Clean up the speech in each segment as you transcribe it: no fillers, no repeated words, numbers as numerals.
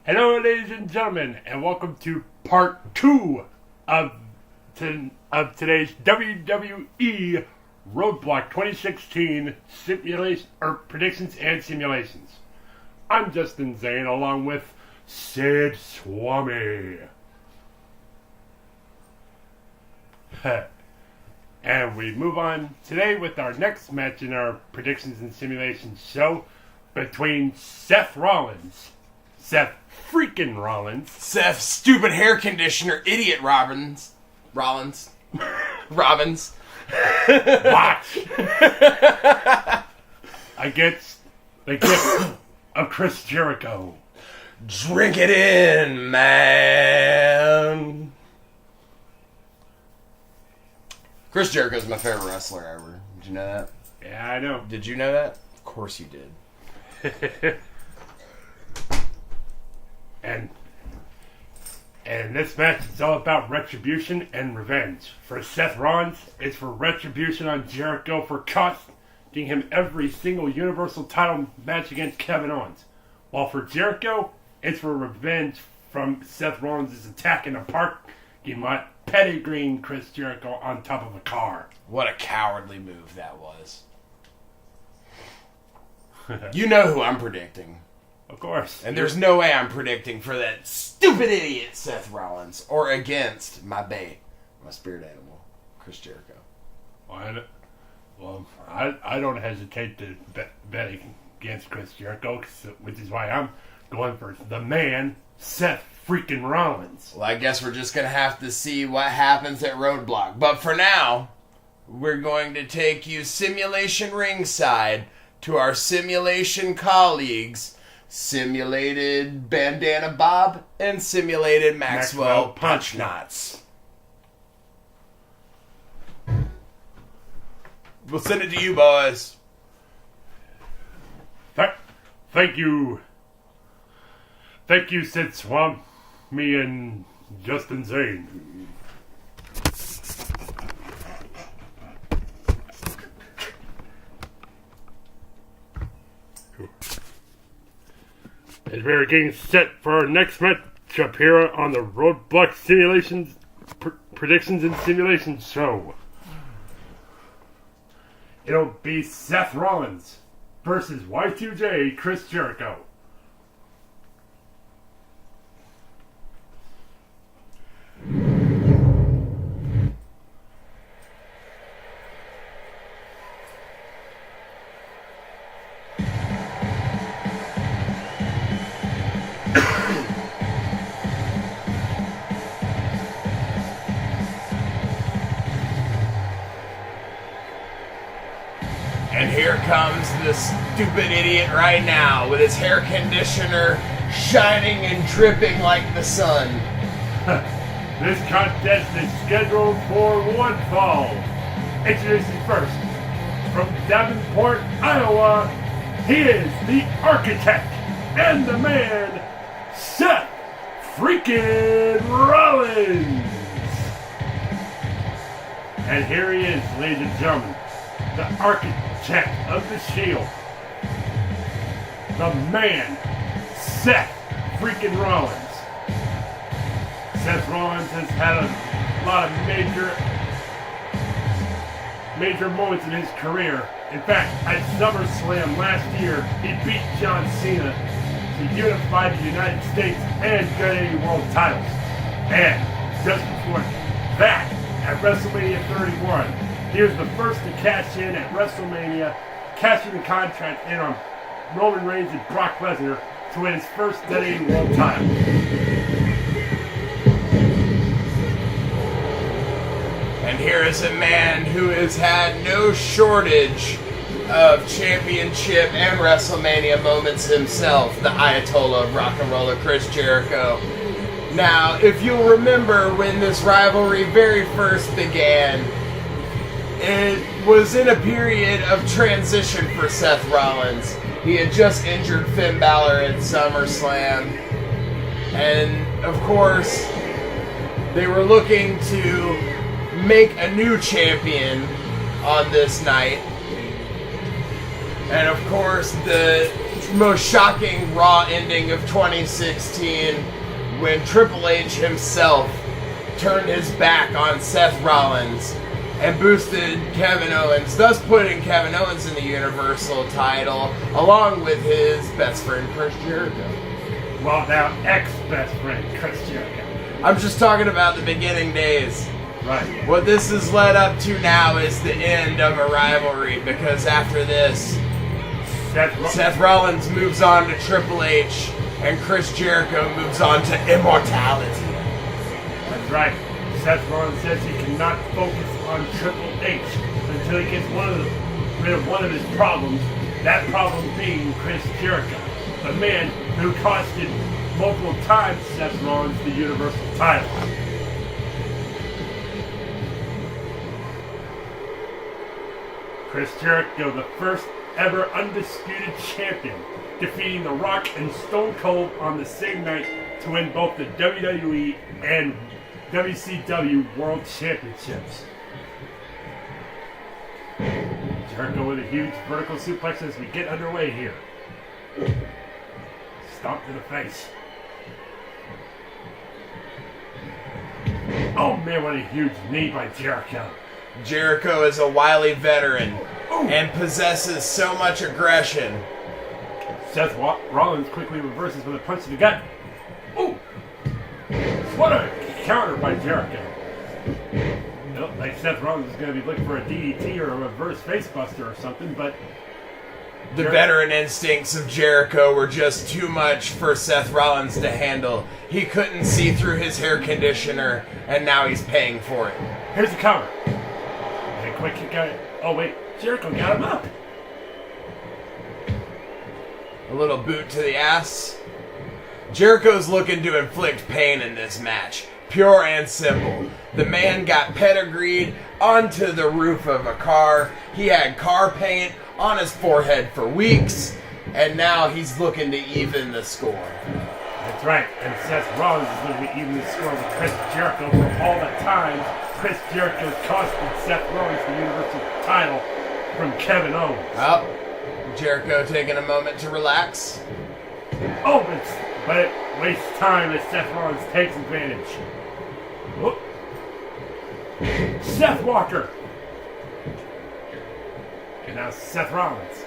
Hello, ladies and gentlemen, and welcome to part 2 of today's WWE Roadblock 2016 predictions and simulations. I'm Justin Zane, along with Sid Swami. And we move on today with our next match in our predictions and simulations show between Seth Rollins. Seth freaking Rollins. Seth, stupid hair conditioner, idiot Rollins. Watch. Against the gift of Chris Jericho. Drink it in, man. Chris Jericho's my favorite wrestler ever. Did you know that? Yeah, I know. Did you know that? Of course you did. And this match is all about retribution and revenge. For Seth Rollins, it's for retribution on Jericho for costing him every single Universal title match against Kevin Owens. While for Jericho, it's for revenge from Seth Rollins' attack in the parking lot, pedigreeing Chris Jericho on top of a car. What a cowardly move that was. You know who I'm predicting. Of course. And there's no way I'm predicting for that stupid idiot Seth Rollins or against my bae, my spirit animal, Chris Jericho. Well, I don't hesitate to bet against Chris Jericho, which is why I'm going for the man, Seth freaking Rollins. Well, I guess we're just going to have to see what happens at Roadblock. But for now, we're going to take you simulation ringside to our simulation colleagues, Simulated Bandana Bob and Simulated Maxwell Punch Knots. We'll send it to you, boys. Thank you. Thank you, Sid Swamp, me and Justin Zane. As we're getting set for our next matchup here on the Roadblock Simulations, Predictions and Simulations show. It'll be Seth Rollins versus Y2J Chris Jericho. And here comes this stupid idiot right now with his hair conditioner shining and dripping like the sun. This contest is scheduled for one fall. Introducing first, from Davenport, Iowa, he is the architect and the man, Seth freaking Rollins. And here he is, ladies and gentlemen, the architect of the Shield, the man, Seth freaking Rollins. Seth Rollins has had a lot of major moments in his career. In fact, at SummerSlam last year, he beat John Cena to unify the United States and get 80 world titles. And just before that, at WrestleMania 31, he was the first to cash in at WrestleMania, cashing the contract in on Roman Reigns and Brock Lesnar to win his first WWE World title. And here is a man who has had no shortage of championship and WrestleMania moments himself, the Ayatollah of Rock and Roller, Chris Jericho. Now, if you'll remember when this rivalry very first began, it was in a period of transition for Seth Rollins. He had just injured Finn Balor at SummerSlam. And, of course, they were looking to make a new champion on this night. And, of course, the most shocking Raw ending of 2016 when Triple H himself turned his back on Seth Rollins and boosted Kevin Owens, thus putting Kevin Owens in the Universal title along with his best friend Chris Jericho. Well, now ex-best friend Chris Jericho. I'm just talking about the beginning days. Right. What this has led up to now is the end of a rivalry, because after this, Seth Rollins moves on to Triple H and Chris Jericho moves on to immortality. That's right. Seth Rollins says he cannot focus on Triple H until he gets rid of one of his problems, that problem being Chris Jericho, the man who costed multiple times Seth Rollins the Universal title. Chris Jericho, the first ever undisputed champion, defeating The Rock and Stone Cold on the same night to win both the WWE and WCW World Championships. Jericho with a huge vertical suplex as we get underway here. Stomp to the face. Oh man, what a huge knee by Jericho. Jericho is a wily veteran and possesses so much aggression. Seth Rollins quickly reverses with a punch to the gut. Ooh! What a counter by Jericho. Like Seth Rollins is going to be looking for a DDT or a reverse facebuster or something, but the veteran instincts of Jericho were just too much for Seth Rollins to handle. He couldn't see through his hair conditioner, and now he's paying for it. Here's the counter. And a quick kick out. Oh wait, Jericho got him up. A little boot to the ass. Jericho's looking to inflict pain in this match. Pure and simple. The man got pedigreed onto the roof of a car. He had car paint on his forehead for weeks, and now he's looking to even the score. That's right, and Seth Rollins is going to be even the score with Chris Jericho for all the time Chris Jericho costed Seth Rollins the Universal title from Kevin Owens. Well, Jericho taking a moment to relax. Oh, but it wastes time as Seth Rollins takes advantage. Whoop. Seth Walker. And now Seth Rollins.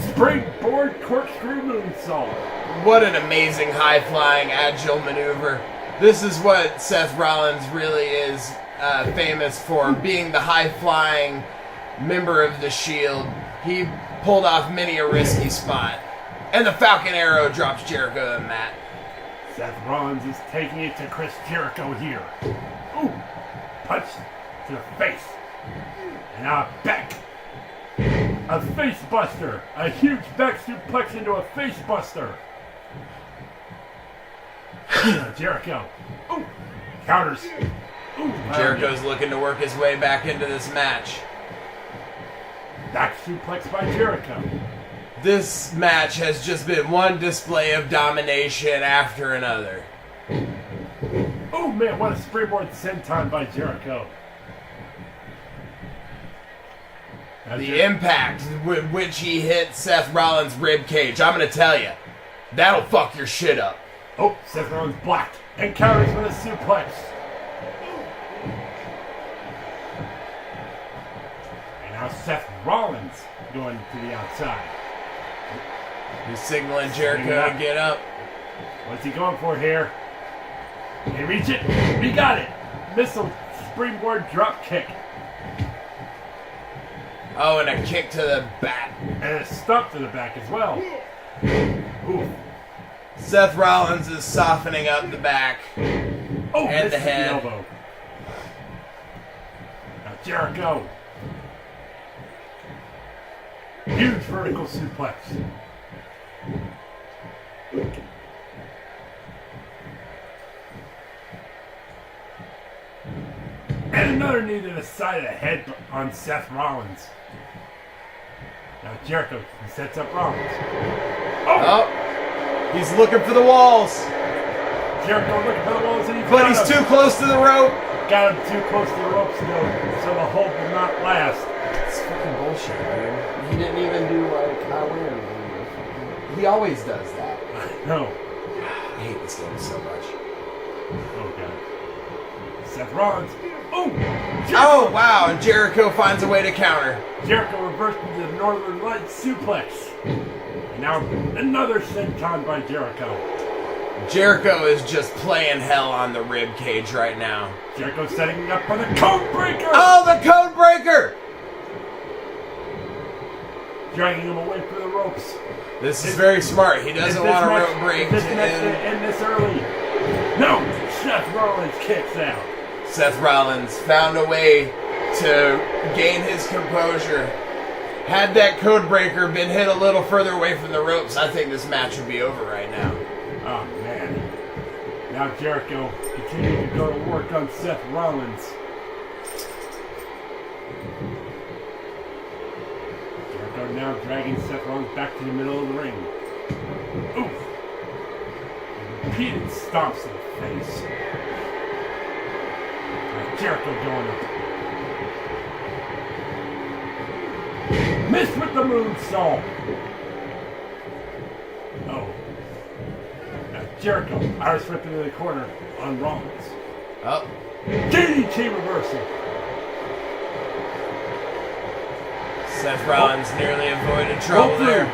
Springboard corkscrew moonsault. What an amazing high-flying, agile maneuver. This is what Seth Rollins really is famous for, being the high-flying member of the Shield. He pulled off many a risky spot. And the Falcon Arrow drops Jericho to the mat. Seth Rollins is taking it to Chris Jericho here. Ooh, punch to the face. And now back. A face buster. A huge back suplex into a face buster. Jericho. Ooh, counters. Ooh, Jericho's looking to work his way back into this match. Back suplex by Jericho. This match has just been one display of domination after another. Oh man, what a springboard senton by Jericho. The impact with which he hit Seth Rollins' ribcage, I'm going to tell you, that'll fuck your shit up. Oh, Seth Rollins blocked and counters with a suplex. And now Seth Rollins going to the outside. He's signaling Jericho to get up. What's he going for here? Can he reach it? He got it. Missile springboard drop kick. Oh, and a kick to the back. And a stomp to the back as well. Ooh. Seth Rollins is softening up the back and the head. The elbow. Now Jericho. Huge vertical suplex. And another knee to the side of the head on Seth Rollins. Now Jericho sets up Rollins. Oh, he's looking for the walls. Jericho looking for the walls, and but he's too close to the rope. Got him too close to the ropes, so the hold will not last. It's fucking bullshit, dude. He didn't even do like I win. He always does that. No. I hate this game so much. Oh god. Seth Rollins. Oh! Oh wow! And Jericho finds a way to counter. Jericho reversed into the Northern Lights suplex. And now another senton by Jericho. Jericho is just playing hell on the rib cage right now. Jericho setting up for the code breaker. Oh, the code breaker! Dragging him away from the ropes. This is very smart. He doesn't want a rope break. This next to end this early. No! Seth Rollins kicks out. Seth Rollins found a way to gain his composure. Had that code breaker been hit a little further away from the ropes, I think this match would be over right now. Oh, man. Now Jericho continuing to go to work on Seth Rollins. Jericho now dragging Seth Rollins back to the middle of the ring. Oof. Repeated stomps in the face. Jericho going up. Missed with the moonsault. Oh. Now Jericho, Irish whip into the corner on Rollins. Oh. DDT reversal. Seth Rollins nearly avoided trouble there.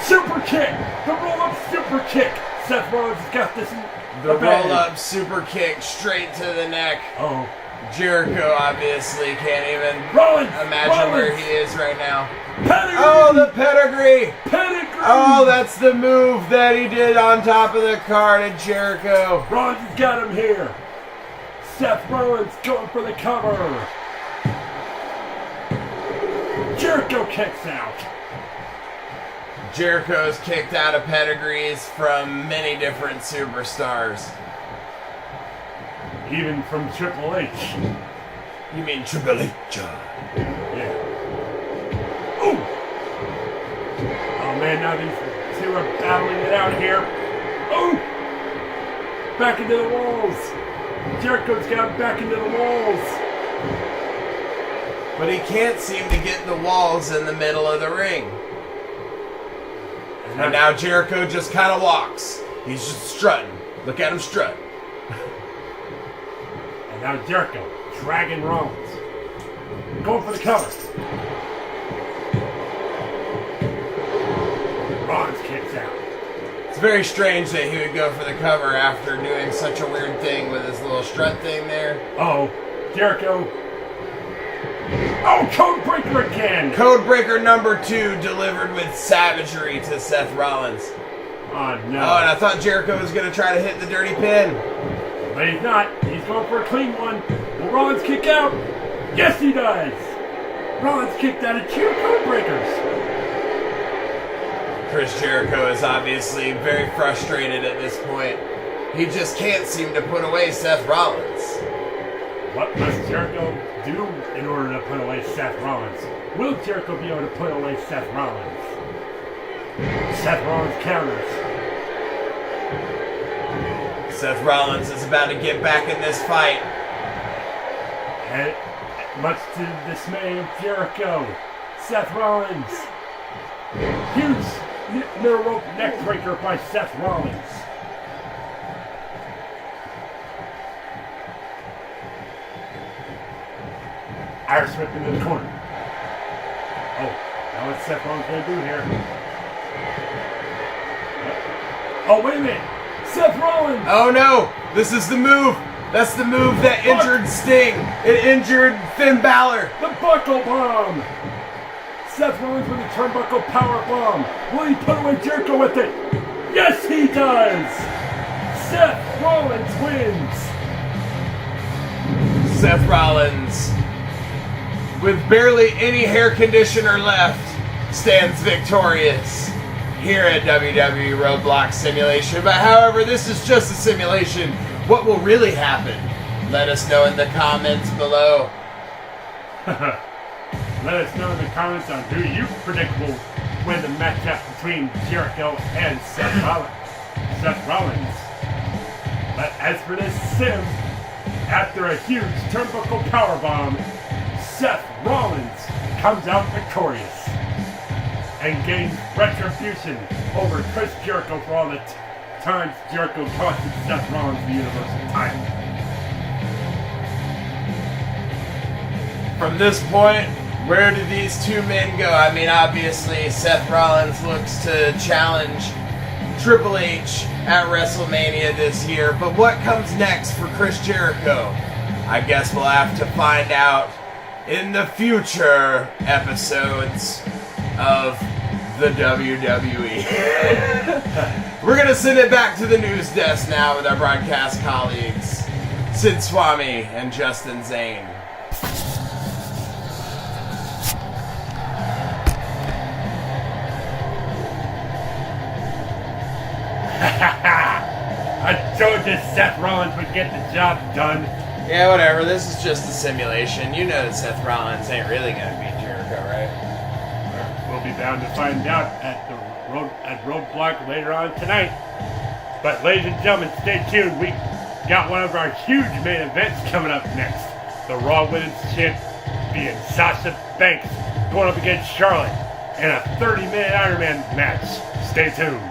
Super kick. The roll-up super kick. Seth Rollins has got this in The bag. roll-up super kick straight to the neck. Oh. Jericho obviously can't even Rollins. imagine where he is right now. Pedigree. Oh, the pedigree! Pedigree. Oh, that's the move that he did on top of the card at Jericho. Rollins has got him here. Seth Rollins going for the cover. Jericho kicks out. Jericho's kicked out of pedigrees from many different superstars. Even from Triple H. You mean Triple H? Yeah. Ooh! Oh man, now these two are battling it out here. Ooh! Back into the walls. Jericho's got back into the walls. But he can't seem to get the walls in the middle of the ring. And now Jericho just kind of walks. He's just strutting. Look at him strut. And now Jericho dragging Rollins. Going for the cover. Rollins kicks out. It's very strange that he would go for the cover after doing such a weird thing with his little strut thing there. Oh, Jericho. Oh, code breaker again. Code breaker number 2 delivered with savagery to Seth Rollins. Oh, no. Oh, and I thought Jericho was going to try to hit the dirty pin. But he's not. He's going for a clean one. Will Rollins kick out? Yes, he does. Rollins kicked out of 2 code breakers. Chris Jericho is obviously very frustrated at this point. He just can't seem to put away Seth Rollins. What must Jericho do in order to put away Seth Rollins? Will Jericho be able to put away Seth Rollins? Seth Rollins counters. Seth Rollins is about to get back in this fight. And much to the dismay of Jericho, Seth Rollins. Huge middle rope neck breaker by Seth Rollins. Irish whip into the corner. Oh, now what's Seth Rollins going to do here? Oh, wait a minute. Seth Rollins. Oh no, this is the move. That's the move that injured Sting. It injured Finn Balor. The buckle bomb. Seth Rollins with the turnbuckle power bomb. Will he put away Jericho with it? Yes, he does. Seth Rollins wins. Seth Rollins, with barely any hair conditioner left, stands victorious here at WWE Roadblock Simulation. But however, this is just a simulation. What will really happen? Let us know in the comments below. Let us know in the comments on who you predict will win the matchup between Jericho and Seth Rollins. But as for this sim, after a huge turnbuckle powerbomb, Seth Rollins comes out victorious and gains retribution over Chris Jericho for all the times Jericho costed Seth Rollins the Universal title. From this point, where do these two men go? I mean, obviously, Seth Rollins looks to challenge Triple H at WrestleMania this year, but what comes next for Chris Jericho? I guess we'll have to find out in the future episodes of the WWE. We're going to send it back to the news desk now with our broadcast colleagues, Sid Swami and Justin Zane. I told you Seth Rollins would get the job done. Yeah, whatever. This is just a simulation. You know that Seth Rollins ain't really going to beat Jericho, right? We'll be bound to find out at Roadblock later on tonight. But ladies and gentlemen, stay tuned. We got one of our huge main events coming up next. The Raw Women's Champion Sasha Banks going up against Charlotte in a 30-minute Iron Man match. Stay tuned.